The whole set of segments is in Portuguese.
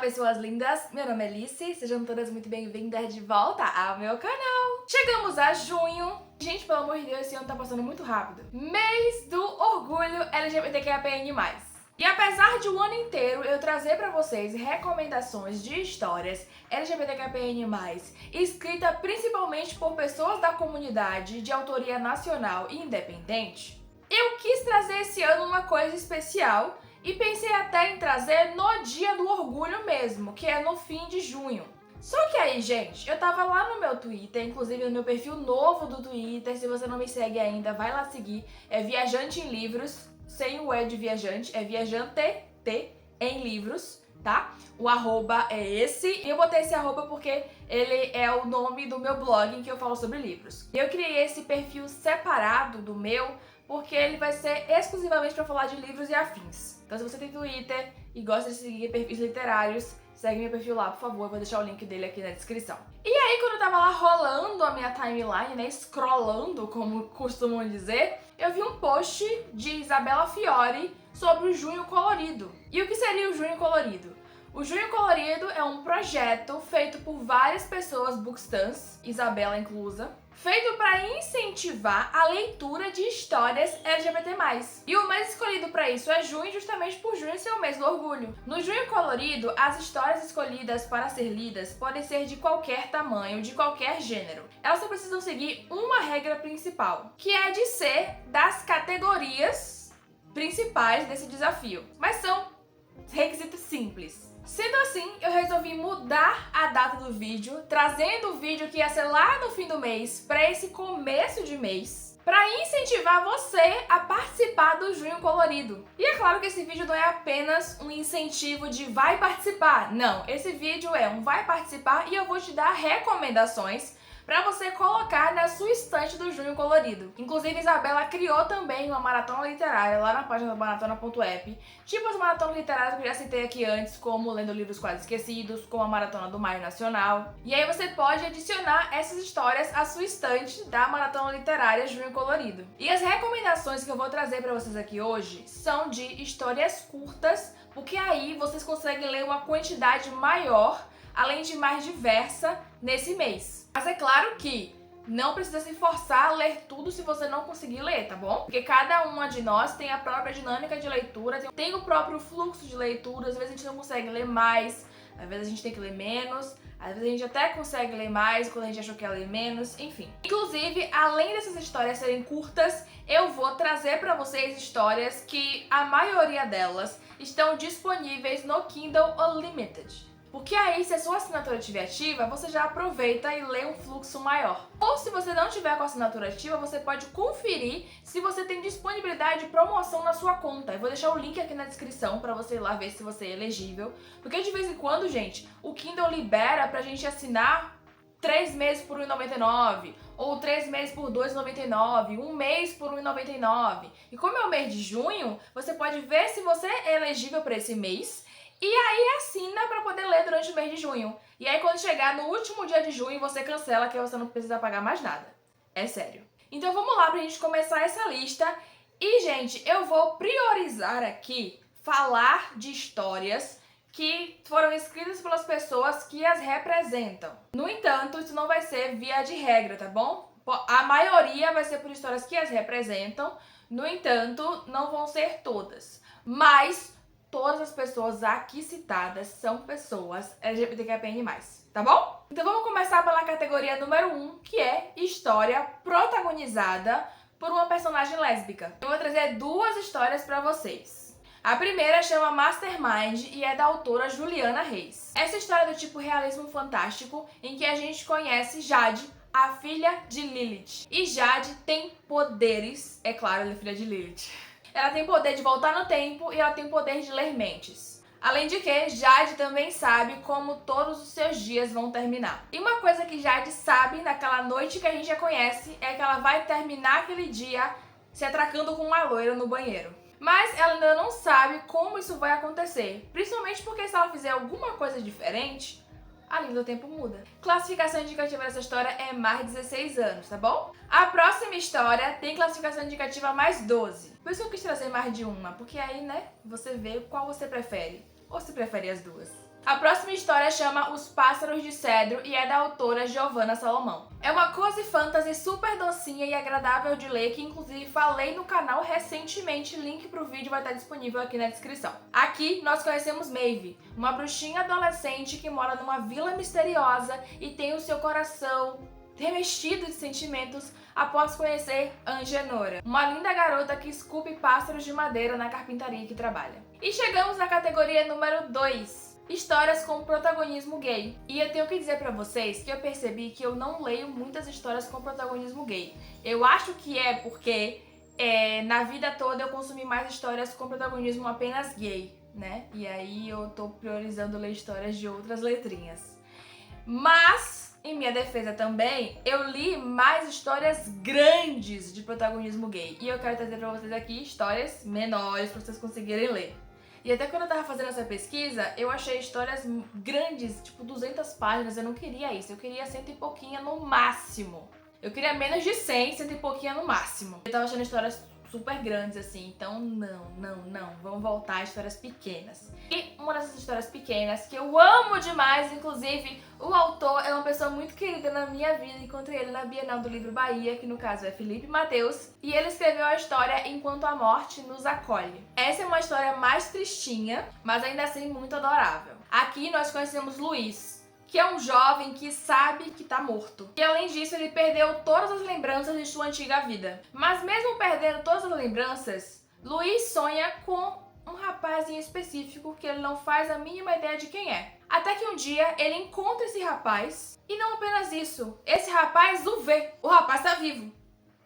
pessoas lindas! Meu nome é Alice, sejam todas muito bem-vindas de volta ao meu canal! Chegamos a junho. Gente, pelo amor de Deus, esse ano tá passando muito rápido. Mês do orgulho LGBTQIAPN+. E apesar de o ano inteiro eu trazer pra vocês recomendações de histórias LGBTQIAPN+, escrita principalmente por pessoas da comunidade de autoria nacional e independente, eu quis trazer esse ano uma coisa especial e pensei até em trazer no dia do orgulho mesmo, que é no fim de junho. Só que aí, gente, eu tava lá no meu Twitter, inclusive no meu perfil novo do Twitter, se você não me segue ainda, vai lá seguir, é Viajante em Livros, sem o E de viajante, é Viajante em Livros, tá? O arroba é esse, e eu botei esse arroba porque ele é o nome do meu blog em que eu falo sobre livros. Eu criei esse perfil separado do meu, porque ele vai ser exclusivamente para falar de livros e afins. Então se você tem Twitter e gosta de seguir perfis literários, segue meu perfil lá, por favor, eu vou deixar o link dele aqui na descrição. E aí, quando eu tava lá rolando a minha timeline, né, scrollando, como costumam dizer, eu vi um post de Isabela Fiore sobre o Junho Colorido. E o que seria o Junho Colorido? O Junho Colorido é um projeto feito por várias pessoas bookstans, Isabela inclusa, feito para incentivar a leitura de histórias LGBT+. E o mês escolhido para isso é junho, justamente por junho ser o mês do orgulho. No Junho Colorido, as histórias escolhidas para ser lidas podem ser de qualquer tamanho, de qualquer gênero. Elas só precisam seguir uma regra principal, que é de ser das categorias principais desse desafio. Mas são requisitos simples. Sendo assim, eu resolvi mudar a data do vídeo, trazendo o vídeo que ia ser lá no fim do mês para esse começo de mês, para incentivar você a participar do Junho Colorido. E é claro que esse vídeo não é apenas um incentivo de vai participar, não, esse vídeo é um vai participar e eu vou te dar recomendações para você colocar na sua estante do Junho Colorido. Inclusive, Isabela criou também uma maratona literária lá na página da maratona.app, tipo as maratonas literárias que eu já citei aqui antes, como Lendo Livros Quase Esquecidos, como a Maratona do Maio Nacional. E aí você pode adicionar essas histórias à sua estante da Maratona Literária Junho Colorido. E as recomendações que eu vou trazer para vocês aqui hoje são de histórias curtas, porque aí vocês conseguem ler uma quantidade maior, além de mais diversa, nesse mês. Mas é claro que não precisa se forçar a ler tudo se você não conseguir ler, tá bom? Porque cada uma de nós tem a própria dinâmica de leitura, tem o próprio fluxo de leitura, às vezes a gente não consegue ler mais, às vezes a gente tem que ler menos, às vezes a gente até consegue ler mais quando a gente achou que ia ler menos, enfim. Inclusive, além dessas histórias serem curtas, eu vou trazer pra vocês histórias que a maioria delas estão disponíveis no Kindle Unlimited. Porque aí, se a sua assinatura estiver ativa, você já aproveita e lê um fluxo maior. Ou se você não tiver com a assinatura ativa, você pode conferir se você tem disponibilidade de promoção na sua conta. Eu vou deixar o link aqui na descrição para você ir lá ver se você é elegível. Porque de vez em quando, gente, o Kindle libera pra gente assinar 3 meses por R$1,99, ou 3 meses por R$2,99, um mês por R$1,99. E como é o mês de junho, você pode ver se você é elegível para esse mês, e aí assina para poder ler durante o mês de junho. E aí quando chegar no último dia de junho, você cancela, que você não precisa pagar mais nada. É sério. Então vamos lá pra gente começar essa lista. E, gente, eu vou priorizar aqui falar de histórias que foram escritas pelas pessoas que as representam. No entanto, isso não vai ser via de regra, tá bom? A maioria vai ser por histórias que as representam. No entanto, não vão ser todas. Mas todas as pessoas aqui citadas são pessoas LGBTQIAPN+, tá bom? Então vamos começar pela categoria número 1, que é história protagonizada por uma personagem lésbica. Eu vou trazer duas histórias pra vocês. A primeira chama Mastermind e é da autora Juliana Reis. Essa história é do tipo realismo fantástico, em que a gente conhece Jade, a filha de Lilith. E Jade tem poderes, é claro, ela é filha de Lilith. Ela tem poder de voltar no tempo e ela tem poder de ler mentes. Além de que, Jade também sabe como todos os seus dias vão terminar. E uma coisa que Jade sabe naquela noite que a gente já conhece é que ela vai terminar aquele dia se atracando com uma loira no banheiro. Mas ela ainda não sabe como isso vai acontecer, principalmente porque se ela fizer alguma coisa diferente, a linha do tempo muda. Classificação indicativa dessa história é mais 16 anos, tá bom? A próxima história tem classificação indicativa mais 12. Por isso que eu quis trazer mais de uma, porque aí, né, você vê qual você prefere. Ou se prefere as duas. A próxima história chama Os Pássaros de Cedro e é da autora Giovanna Salomão. É uma cozy fantasy super docinha e agradável de ler, que inclusive falei no canal recentemente, link pro vídeo vai estar disponível aqui na descrição. Aqui nós conhecemos Maeve, uma bruxinha adolescente que mora numa vila misteriosa e tem o seu coração revestido de sentimentos após conhecer Angenora, uma linda garota que esculpe pássaros de madeira na carpintaria que trabalha. E chegamos na categoria número 2. Histórias com protagonismo gay. E eu tenho que dizer pra vocês que eu percebi que eu não leio muitas histórias com protagonismo gay. Eu acho que é porque na vida toda eu consumi mais histórias com protagonismo apenas gay, né? E aí eu tô priorizando ler histórias de outras letrinhas. Mas, em minha defesa também, eu li mais histórias grandes de protagonismo gay. E eu quero trazer pra vocês aqui histórias menores pra vocês conseguirem ler. E até quando eu tava fazendo essa pesquisa, eu achei histórias grandes, tipo 200 páginas, eu não queria isso, eu queria 100 e pouquinha no máximo. Eu queria menos de 100, 100 e pouquinha no máximo. Eu tava achando histórias super grandes assim, então não, vamos voltar a histórias pequenas. E uma dessas histórias pequenas, que eu amo demais, inclusive o autor é uma pessoa muito querida na minha vida, encontrei ele na Bienal do Livro Bahia, que no caso é Felipe Mateus, e ele escreveu a história Enquanto a Morte Nos Acolhe. Essa é uma história mais tristinha, mas ainda assim muito adorável. Aqui nós conhecemos Luiz, que é um jovem que sabe que tá morto. E além disso, ele perdeu todas as lembranças de sua antiga vida. Mas mesmo perdendo todas as lembranças, Luiz sonha com um rapaz em específico que ele não faz a mínima ideia de quem é. Até que um dia ele encontra esse rapaz, e não apenas isso, esse rapaz o vê. O rapaz tá vivo.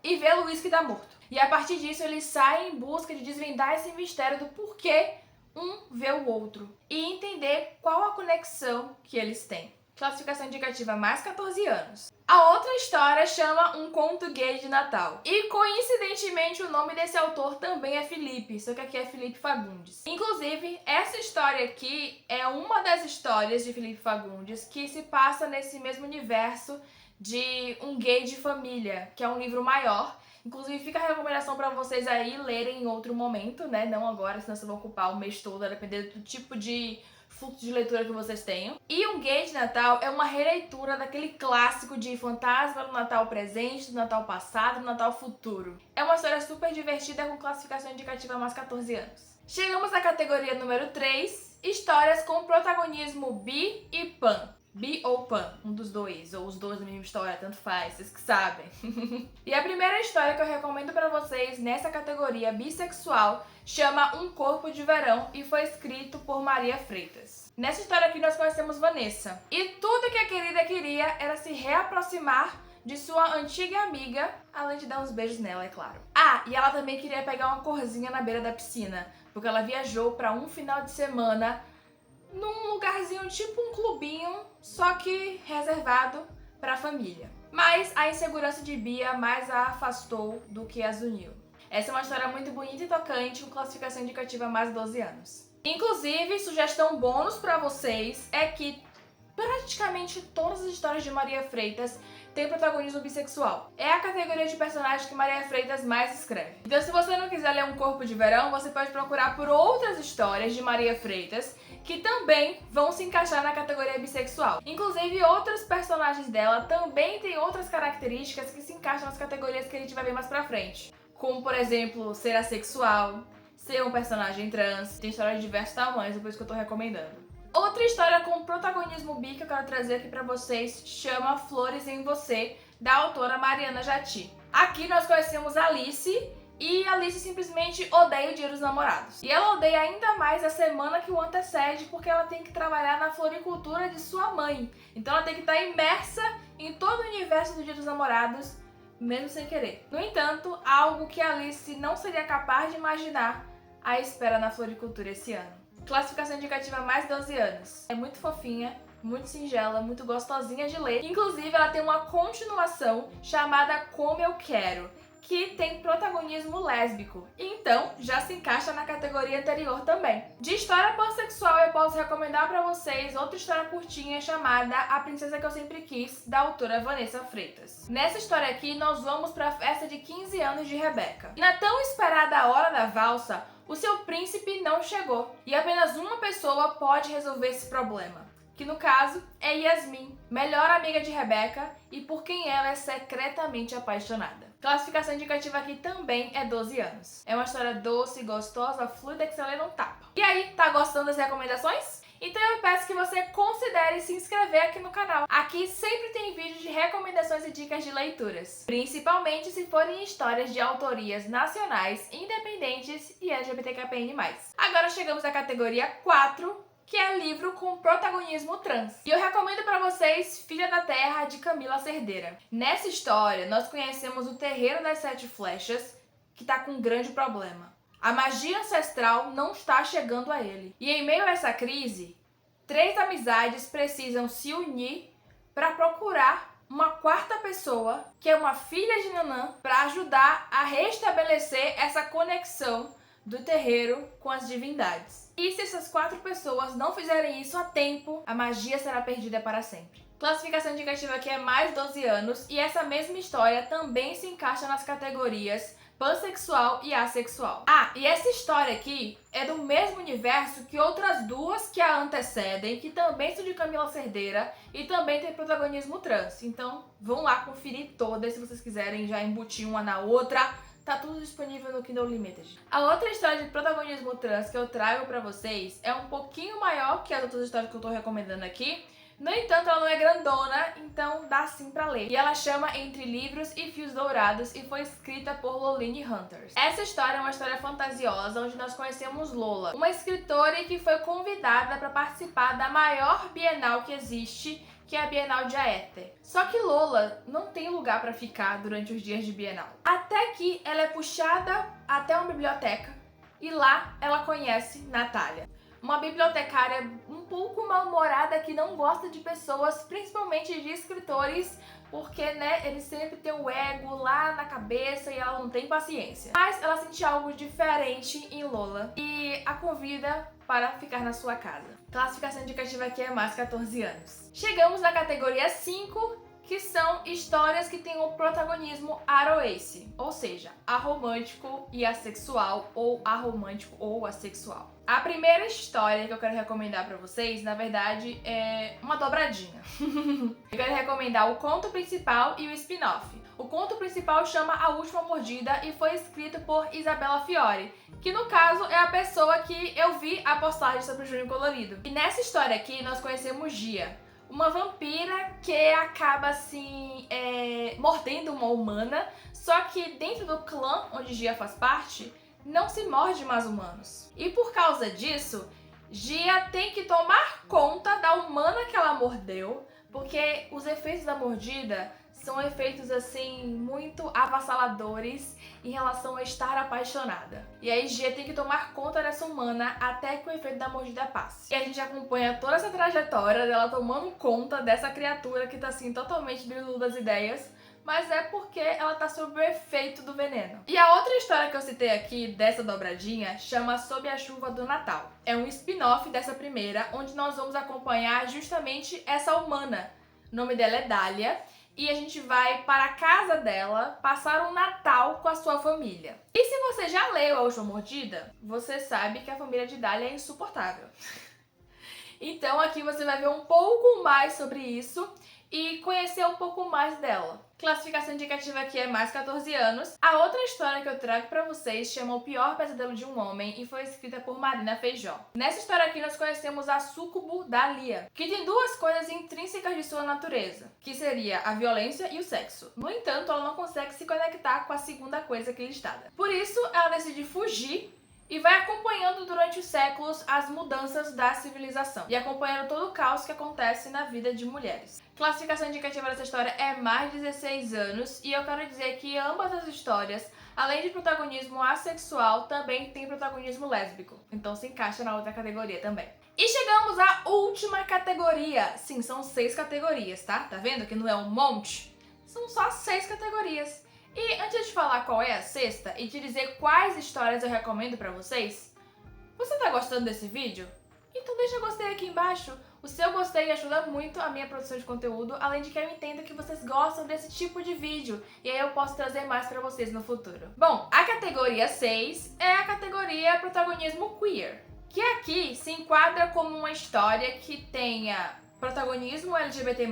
E vê Luiz que tá morto. E a partir disso ele sai em busca de desvendar esse mistério do porquê um vê o outro e entender qual a conexão que eles têm. Classificação indicativa mais 14 anos. A outra história chama Um Conto Gay de Natal. E coincidentemente o nome desse autor também é Felipe, só que aqui é Felipe Fagundes. Inclusive, essa história aqui é uma das histórias de Felipe Fagundes que se passa nesse mesmo universo de Um Gay de Família, que é um livro maior. Inclusive, fica a recomendação pra vocês aí lerem em outro momento, né? Não agora, senão vocês vão ocupar o mês todo, dependendo do tipo de fluxo de leitura que vocês tenham. E Um Gay de Natal é uma releitura daquele clássico de fantasma do Natal presente, do Natal passado, do Natal futuro. É uma história super divertida com classificação indicativa mais 14 anos. Chegamos na categoria número 3, histórias com protagonismo bi e pan. Bi ou pan, um dos dois, ou os dois da mesma história, tanto faz, vocês que sabem. E a primeira história que eu recomendo pra vocês nessa categoria bissexual chama Um Corpo de Verão e foi escrito por Maria Freitas. Nessa história aqui nós conhecemos Vanessa. E tudo que a querida queria era se reaproximar de sua antiga amiga, além de dar uns beijos nela, é claro. Ah, e ela também queria pegar uma corzinha na beira da piscina, porque ela viajou pra um final de semana num lugarzinho tipo um clubinho, só que reservado para a família. Mas a insegurança de Bia mais a afastou do que as uniu. Essa é uma história muito bonita e tocante, com classificação indicativa mais 12 anos. Inclusive, sugestão bônus para vocês é que praticamente todas as histórias de Maria Freitas têm protagonismo bissexual. É a categoria de personagens que Maria Freitas mais escreve. Então, se você não quiser ler Um Corpo de Verão, você pode procurar por outras histórias de Maria Freitas que também vão se encaixar na categoria bissexual. Inclusive, outros personagens dela também têm outras características que se encaixam nas categorias que a gente vai ver mais pra frente. Como, por exemplo, ser assexual, ser um personagem trans. Tem histórias de diversos tamanhos, é por isso que eu tô recomendando. Outra história com protagonismo bi que eu quero trazer aqui pra vocês chama Flores em Você, da autora Mariana Jati. Aqui nós conhecemos Alice, e Alice simplesmente odeia o Dia dos Namorados. E ela odeia ainda mais a semana que o antecede, porque ela tem que trabalhar na floricultura de sua mãe. Então ela tem que estar imersa em todo o universo do Dia dos Namorados, mesmo sem querer. No entanto, algo que Alice não seria capaz de imaginar a espera na floricultura esse ano. Classificação indicativa mais 12 anos. É muito fofinha, muito singela, muito gostosinha de ler. Inclusive, ela tem uma continuação chamada Como Eu Quero, que tem protagonismo lésbico. Então, já se encaixa na categoria anterior também. De história pansexual, eu posso recomendar pra vocês outra história curtinha chamada A Princesa que Eu Sempre Quis, da autora Vanessa Freitas. Nessa história aqui, nós vamos pra festa de 15 anos de Rebeca. E na tão esperada hora da valsa, o seu príncipe não chegou e apenas uma pessoa pode resolver esse problema, que no caso é Yasmin, melhor amiga de Rebecca e por quem ela é secretamente apaixonada. Classificação indicativa aqui também é 12 anos. É uma história doce, gostosa, fluida que você lê não tapa. E aí, tá gostando das recomendações? Então eu peço que você considere se inscrever aqui no canal. Aqui sempre tem vídeos de recomendações e dicas de leituras, principalmente se forem histórias de autorias nacionais, independentes e LGBTQIAPN+. Agora chegamos à categoria 4, que é livro com protagonismo trans. E eu recomendo pra vocês Filha da Terra, de Camila Cerdeira. Nessa história, nós conhecemos o Terreiro das Sete Flechas, que tá com um grande problema. A magia ancestral não está chegando a ele. E em meio a essa crise, 3 amizades precisam se unir para procurar uma quarta pessoa, que é uma filha de Nanã, para ajudar a restabelecer essa conexão do terreiro com as divindades. E se essas 4 pessoas não fizerem isso a tempo, a magia será perdida para sempre. Classificação indicativa aqui é mais 12 anos e essa mesma história também se encaixa nas categorias pansexual e assexual. Ah, e essa história aqui é do mesmo universo que outras 2 que a antecedem, que também são de Camila Cerdeira e também tem protagonismo trans. Então, vão lá conferir todas se vocês quiserem já embutir uma na outra. Tá tudo disponível no Kindle Unlimited. A outra história de protagonismo trans que eu trago pra vocês é um pouquinho maior que as outras histórias que eu tô recomendando aqui. No entanto, ela não é grandona, então dá sim pra ler. E ela chama Entre Livros e Fios Dourados e foi escrita por Loline Hunters. Essa história é uma história fantasiosa onde nós conhecemos Lola, uma escritora que foi convidada para participar da maior bienal que existe, que é a Bienal de Aéter. Só que Lola não tem lugar para ficar durante os dias de Bienal. Até que ela é puxada até uma biblioteca e lá ela conhece Natália, uma bibliotecária um pouco mal-humorada que não gosta de pessoas, principalmente de escritores, porque, né, eles sempre têm o ego lá na cabeça e ela não tem paciência. Mas ela sente algo diferente em Lola e a convida para ficar na sua casa. Classificação indicativa aqui é mais 14 anos. Chegamos na categoria 5, que são histórias que têm o protagonismo aroace, ou seja, aromântico e assexual, ou aromântico ou assexual. A primeira história que eu quero recomendar pra vocês, na verdade, é uma dobradinha. Eu quero recomendar o conto principal e o spin-off. O conto principal chama A Última Mordida e foi escrito por Isabella Fiore, que no caso é a pessoa que eu vi a postagem sobre o Junho Colorido. E nessa história aqui nós conhecemos Gia, uma vampira que acaba assim mordendo uma humana, só que dentro do clã onde Gia faz parte, não se morde mais humanos. E por causa disso, Gia tem que tomar conta da humana que ela mordeu, porque os efeitos da mordida são efeitos assim muito avassaladores em relação a estar apaixonada. E aí Gia tem que tomar conta dessa humana até que o efeito da mordida passe. E a gente acompanha toda essa trajetória dela tomando conta dessa criatura que tá assim totalmente do das ideias, mas é porque ela tá sob o efeito do veneno. E a outra história que eu citei aqui dessa dobradinha chama Sob a Chuva do Natal. É um spin-off dessa primeira, onde nós vamos acompanhar justamente essa humana. O nome dela é Dália. E a gente vai para a casa dela passar um Natal com a sua família. E se você já leu A Última Mordida, você sabe que a família de Dália é insuportável. Então aqui você vai ver um pouco mais sobre isso e conhecer um pouco mais dela. Classificação indicativa aqui é mais 14 anos. A outra história que eu trago pra vocês chama O Pior Pesadelo de um Homem e foi escrita por Marina Feijó. Nessa história aqui nós conhecemos a súcubo Dália, que tem 2 coisas intrínsecas de sua natureza, que seria a violência e o sexo. No entanto, ela não consegue se conectar com a segunda coisa que é listada. Por isso, ela decide fugir e vai acompanhando durante os séculos as mudanças da civilização e acompanhando todo o caos que acontece na vida de mulheres. Classificação indicativa dessa história é mais 16 anos e eu quero dizer que ambas as histórias, além de protagonismo assexual, também tem protagonismo lésbico, então se encaixa na outra categoria também. E chegamos à última categoria. Sim, são 6 categorias, tá? Tá vendo que não é um monte? São só 6 categorias. E antes de falar qual é a sexta e te dizer quais histórias eu recomendo pra vocês, você tá gostando desse vídeo? Então deixa gostei aqui embaixo. O seu gostei ajuda muito a minha produção de conteúdo, além de que eu entendo que vocês gostam desse tipo de vídeo e aí eu posso trazer mais pra vocês no futuro. Bom, a categoria 6 é a categoria protagonismo queer, que aqui se enquadra como uma história que tenha protagonismo LGBT+,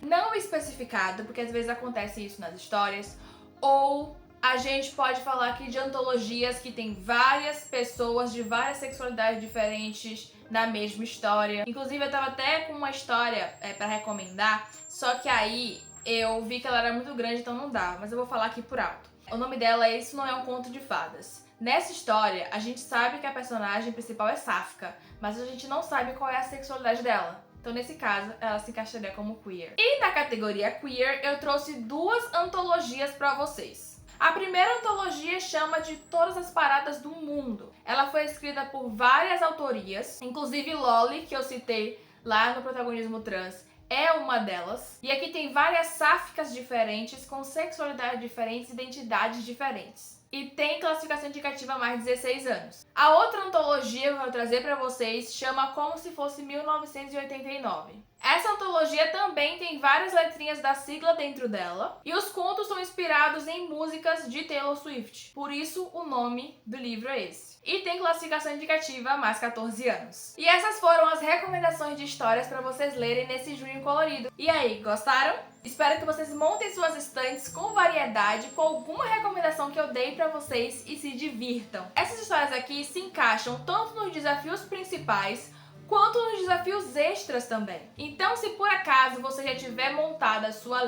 não especificado, porque às vezes acontece isso nas histórias, ou a gente pode falar aqui de antologias que tem várias pessoas de várias sexualidades diferentes na mesma história. Inclusive eu tava até com uma história pra recomendar, só que aí eu vi que ela era muito grande, então não dava, mas eu vou falar aqui por alto. O nome dela é Isso Não É Um Conto de Fadas. Nessa história, a gente sabe que a personagem principal é sáfica, mas a gente não sabe qual é a sexualidade dela. Então, nesse caso, ela se encaixaria como queer. E na categoria queer, eu trouxe duas antologias pra vocês. A primeira antologia chama de Todas as Paradas do Mundo. Ela foi escrita por várias autorias, inclusive Loli, que eu citei lá no Protagonismo Trans, é uma delas. E aqui tem várias sáficas diferentes, com sexualidades diferentes, identidades diferentes. E tem classificação indicativa a mais de 16 anos. A outra antologia que eu vou trazer pra vocês chama Como Se Fosse 1989. Essa antologia também tem várias letrinhas da sigla dentro dela, e os contos são inspirados em músicas de Taylor Swift. Por isso o nome do livro é esse. E tem classificação indicativa a mais 14 anos. E essas foram as recomendações de histórias para vocês lerem nesse junho colorido. E aí, gostaram? Espero que vocês montem suas estantes com variedade, com alguma recomendação que eu dei pra vocês e se divirtam. Essas histórias aqui se encaixam tanto nos desafios principais quanto nos desafios extras também. Então, se por acaso você já tiver montado a sua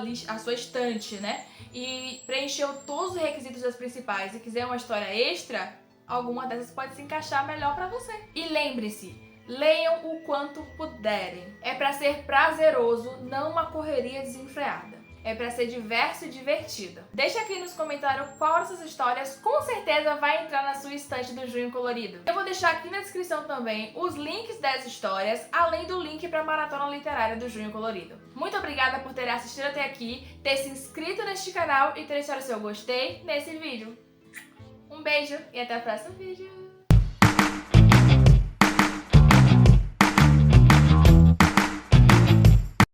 estante, né, e preencheu todos os requisitos das principais e quiser uma história extra, alguma dessas pode se encaixar melhor pra você. E lembre-se, leiam o quanto puderem. É pra ser prazeroso, não uma correria desenfreada. É pra ser diverso e divertido. Deixa aqui nos comentários qual dessas histórias com certeza vai entrar na sua estante do Junho Colorido. Eu vou deixar aqui na descrição também os links das histórias, além do link pra Maratona Literária do Junho Colorido. Muito obrigada por ter assistido até aqui, ter se inscrito neste canal e ter deixado seu gostei nesse vídeo. Um beijo e até o próximo vídeo.